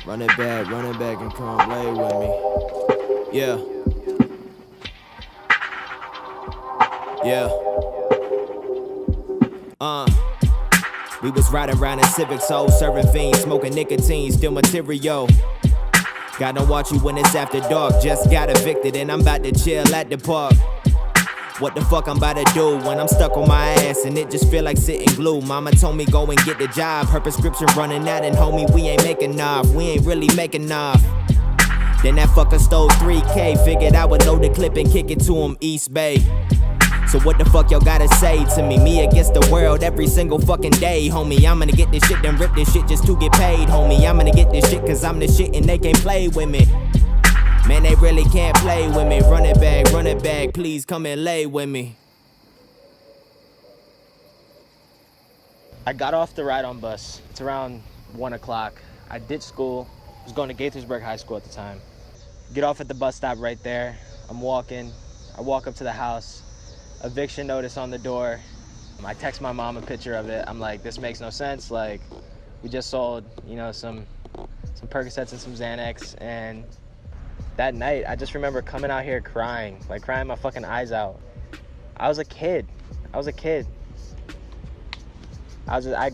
Run it back and come play with me. Yeah. We was riding around in Civic Soul, serving fiends, smoking nicotine, still material. Gotta watch you when it's after dark. Just got evicted and I'm about to chill at the park. What the fuck I'm about to do when I'm stuck on my ass and it just feel like sitting glue? Mama told me go and get the job, her prescription running out, and homie, we ain't making enough, we ain't really making enough. Then that fucker stole 3K, figured I would load the clip and kick it to him East Bay. So what the fuck y'all gotta say to me? Me against the world every single fucking day, homie. I'm gonna get this shit, then rip this shit just to get paid, homie. I'm gonna get this shit cause I'm the shit and they can't play with me. Man, they really can't play with me. Run it back, please come and lay with me. I got off the ride-on bus. It's around 1 o'clock. I ditched school. I was going to Gaithersburg High School at the time. Get off at the bus stop right there. I'm walking. I walk up to the house. Eviction notice on the door. I text my mom a picture of it. I'm like, this makes no sense. Like, we just sold, you know, some Percocets and some Xanax. And that night, I just remember coming out here crying, like crying my fucking eyes out. I was a kid.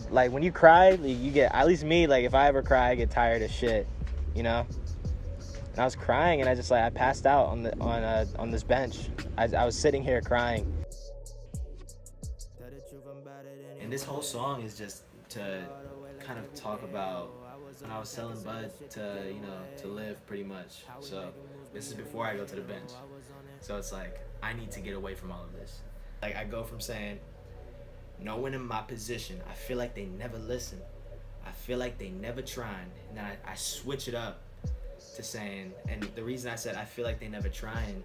Like when you cry, you get, at least me, like if I ever cry, I get tired of shit, you know? And I was crying and I passed out on this bench. I was sitting here crying. And this whole song is just to kind of talk about when I was selling bud to live pretty much. So this is before I go to the bench. So it's like, I need to get away from all of this. Like I go from saying, no one in my position, I feel like they never listen. I feel like they never trying. And then I switch it up to saying, and the reason I said I feel like they never trying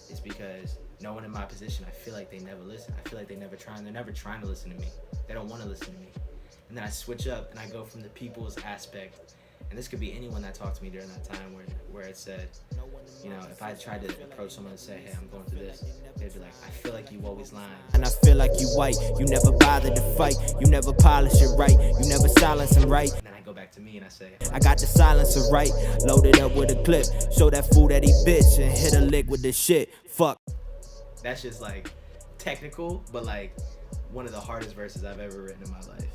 is because no one in my position, I feel like they never listen. I feel like they never trying. They're never trying to listen to me. They don't want to listen to me. And then I switch up and I go from the people's aspect. And this could be anyone that talked to me during that time where it said, you know, if I tried to approach someone and say, hey, I'm going through this, they'd be like, I feel like you always lying. And I feel like you white, you never bother to fight, you never polish it right, you never silence him right. And then I go back to me and I say, I got the silencer right, loaded up with a clip, show that fool that he bitch and hit a lick with the shit, fuck. That's just like technical, but like one of the hardest verses I've ever written in my life.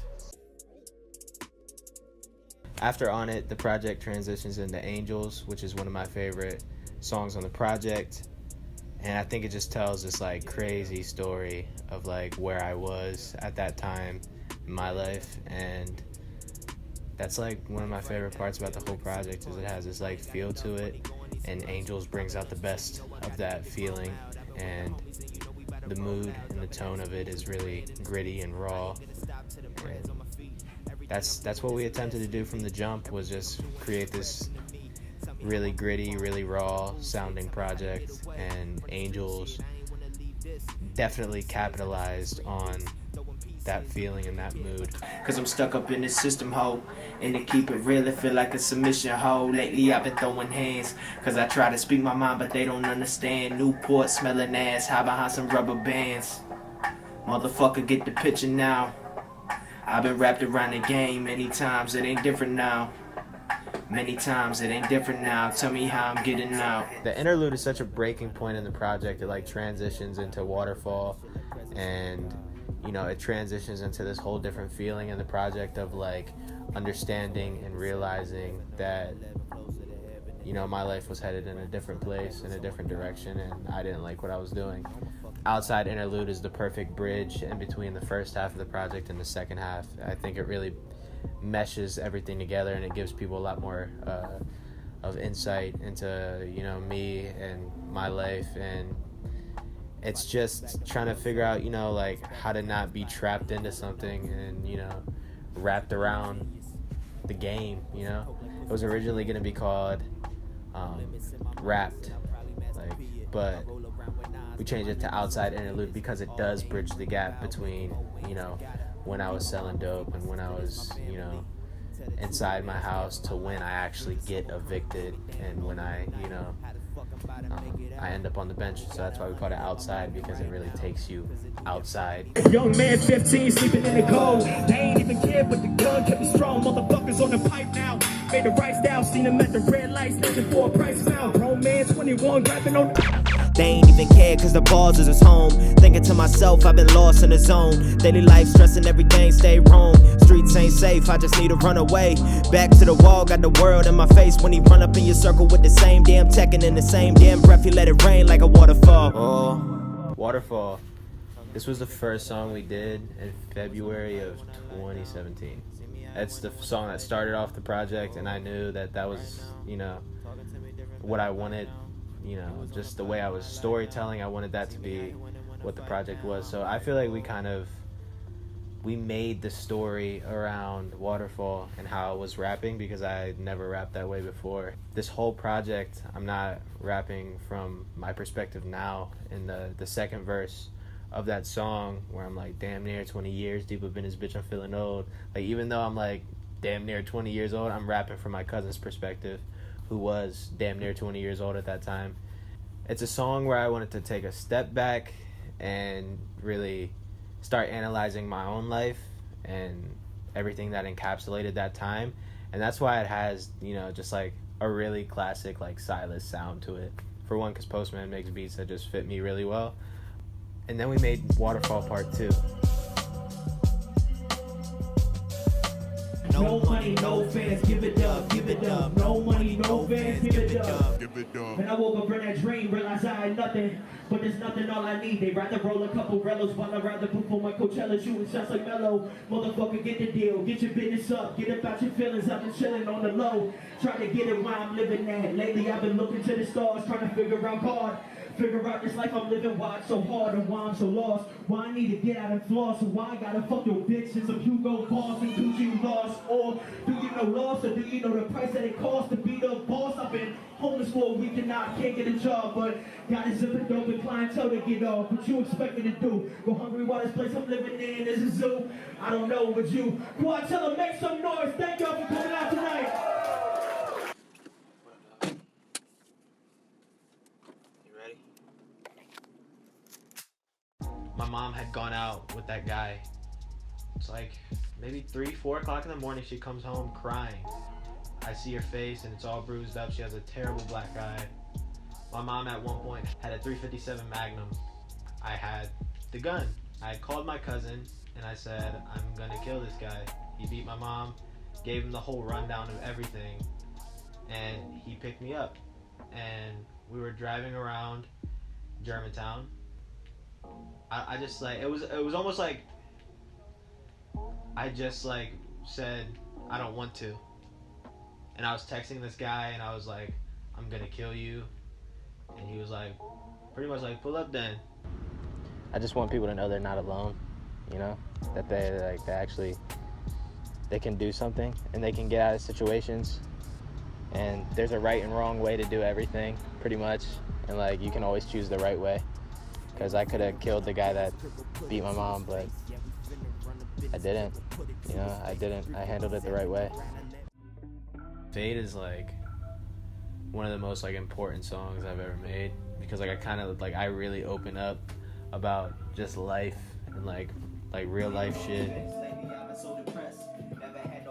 After On It, the project transitions into Angels, which is one of my favorite songs on the project. And I think it just tells this like crazy story of like where I was at that time in my life. And that's like one of my favorite parts about the whole project is it has this like feel to it. And Angels brings out the best of that feeling. And the mood and the tone of it is really gritty and raw. And that's what we attempted to do from the jump, was just create this really gritty, really raw sounding project, and Angels definitely capitalized on that feeling and that mood. Cause I'm stuck up in this system, ho, and to keep it real, it feel like a submission, ho. Lately I've been throwing hands, cause I try to speak my mind, but they don't understand. Newport smelling ass, hide behind some rubber bands. Motherfucker, get the picture now. I've been wrapped around the game many times, it ain't different now. Many times it ain't different now. Tell me how I'm getting out. The interlude is such a breaking point in the project. It like transitions into Waterfall, and you know, it transitions into this whole different feeling in the project of like understanding and realizing that, you know, my life was headed in a different place, in a different direction, and I didn't like what I was doing. Outside Interlude is the perfect bridge in between the first half of the project and the second half. I think it really meshes everything together, and it gives people a lot more of insight into, you know, me and my life. And it's just trying to figure out, you know, like how to not be trapped into something and, you know, wrapped around the game, you know. It was originally going to be called Wrapped, like, but we changed it to Outside Interlude because it does bridge the gap between, you know, when I was selling dope and when I was, you know, inside my house to when I actually get evicted and when I, I end up on the bench. So that's why we call it outside, because it really takes you outside. Young man 15 sleeping in the cold. They ain't even care, but the gun kept me strong. Motherfuckers on the pipe now. Made the right style, seen them at the red lights, looking for a price found. Grown man 21 grabbing on. They ain't even care cause the balls is his home. Thinking to myself, I've been lost in the zone. Daily life stressing, everything stay wrong. Streets ain't safe, I just need to run away. Back to the wall, got the world in my face. When he run up in your circle with the same damn tech, and in the same damn breath, he let it rain like a waterfall. Oh. Waterfall. This was the first song we did in February of 2017. That's the song that started off the project, and I knew that was, what I wanted. Just the way I was storytelling, I wanted that to be what the project was. So I feel like we made the story around Waterfall and how I was rapping, because I had never rapped that way before. This whole project, I'm not rapping from my perspective now. In the second verse of that song, where I'm like, damn near 20 years deep up in this bitch, I'm feeling old. Like, even though I'm like damn near 20 years old, I'm rapping from my cousin's perspective, who was damn near 20 years old at that time. It's a song where I wanted to take a step back and really start analyzing my own life and everything that encapsulated that time. And that's why it has, just like a really classic like Silas sound to it. For one, because Postman makes beats that just fit me really well. And then we made Waterfall Part 2. No money, no fans, give it up, give it up. No money, no fans, give it up. And I woke up from that dream, realized I had nothing, but there's nothing all I need. They rather roll a couple rellos while I rather perform my Coachella, shooting shots like Mello. Motherfucker, get the deal, get your business up, get about your feelings. I've been chilling on the low, trying to get it where I'm living at. Lately I've been looking to the stars, trying to figure out God. Figure out this life I'm living, why it's so hard and why I'm so lost. Why I need to get out and floss, so why I gotta fuck your bitch and some Hugo Boss and Gucci lost. Or do you know loss, or do you know the price that it costs to be the boss? I've been homeless for a week and now I can't get a job, but got a zipper dope and clientele to get off. What you expect me to do? Go hungry while this place I'm living in is a zoo? I don't know, but you. Quad, tell them make some noise. Thank y'all for coming out tonight. My mom had gone out with that guy. It's like maybe 3-4 o'clock in the morning. She comes home crying. I see her face and it's all bruised up. She has a terrible black eye. My mom at one point had a .357 Magnum. I had the gun. I had called my cousin and I said, I'm gonna kill this guy. He beat my mom, gave him the whole rundown of everything, and he picked me up. And we were driving around Germantown. I just like, it was almost like I just like said, I don't want to. And I was texting this guy and I was like, I'm gonna kill you. And he was like, pretty much like, pull up then. I just want people to know they're not alone, that they can do something and they can get out of situations. And there's a right and wrong way to do everything, pretty much. And like, you can always choose the right way. Because I could have killed the guy that beat my mom, but I didn't. I didn't. I handled it the right way. Fade is like one of the most like important songs I've ever made, because like I really open up about just life and like real life shit.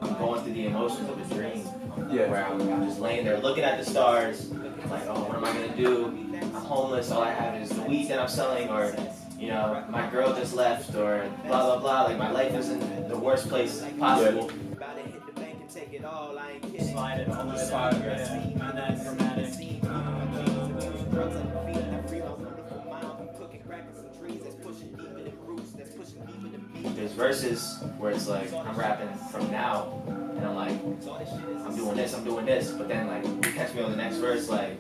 I'm going through the emotions of a dream, where I'm just laying there looking at the stars, like, oh, what am I gonna do? I'm homeless, all I have is the weed that I'm selling, or my girl just left, or blah blah blah. Like, my life is in the worst place possible. Slide it on the spot, and then dramatic. There's verses where it's like I'm rapping from now, and I'm like, I'm doing this, but then like you catch me on the next verse, like,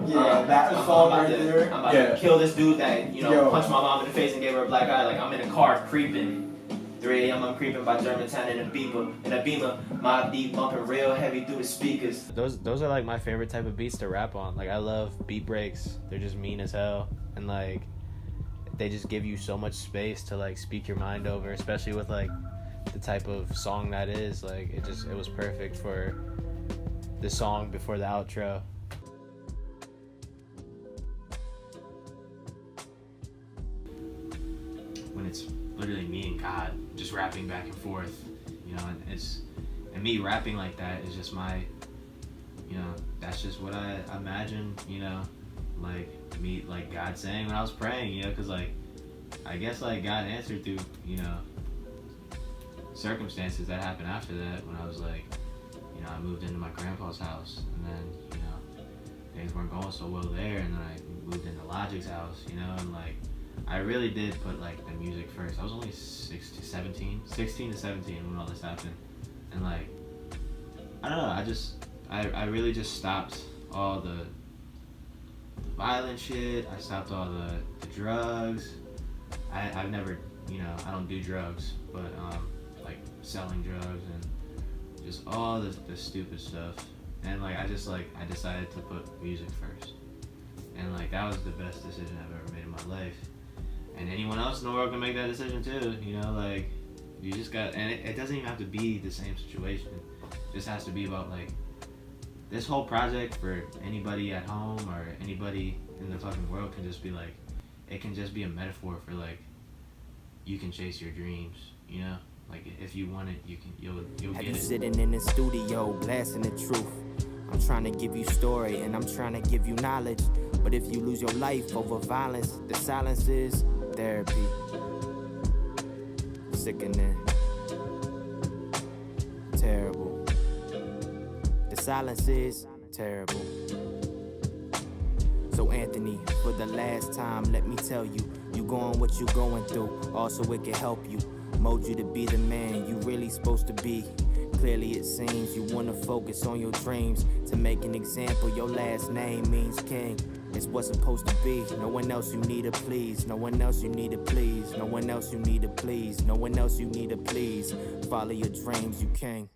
that was all right there. I'm about to kill this dude that punched my mom in the face and gave her a black eye. Like, I'm in a car creeping. 3 a.m. I'm creeping by Germantown in a Beamer, Mob Deep bumping real heavy through the speakers. Those are like my favorite type of beats to rap on. Like, I love beat breaks. They're just mean as hell, and like they just give you so much space to like speak your mind over, especially with like the type of song that is. Like, it was perfect for the song before the outro. When it's literally me and God just rapping back and forth, you know, and me rapping like that is just my, you know, that's just what I imagine, you know, like me, like God saying when I was praying, you know, because like I guess like God answered through, you know, circumstances that happened after that, when I was like, you know, I moved into my grandpa's house, and then, you know, things weren't going so well there, and then I moved into Logic's house, you know, and like I really did put like the music first. I was only 16 to 17 when all this happened, and like I don't know, I really just stopped all the violent shit. I stopped all the drugs. I've never, you know, I don't do drugs, but like selling drugs and just all the stupid stuff. And like I decided to put music first, and like that was the best decision I've ever made in my life. And anyone else in the world can make that decision too, you know, like you just got, and it doesn't even have to be the same situation. It just has to be about like this whole project for anybody at home or anybody in the fucking world can just be like, it can just be a metaphor for like, you can chase your dreams, you know? Like if you want it, you'll Have get you it. sitting in the studio blasting the truth? I'm trying to give you story and I'm trying to give you knowledge. But if you lose your life over violence, the silence is therapy. Sickening. Terrible. The silence is terrible. So Anthony, for the last time, let me tell you, you going what you going through, also it can help you, mold you to be the man you really supposed to be. Clearly it seems you wanna focus on your dreams. To make an example, your last name means king. It's what's supposed to be. No one else you need to please. No one else you need to please. No one else you need to please. No one else you need to please. Follow your dreams, you king.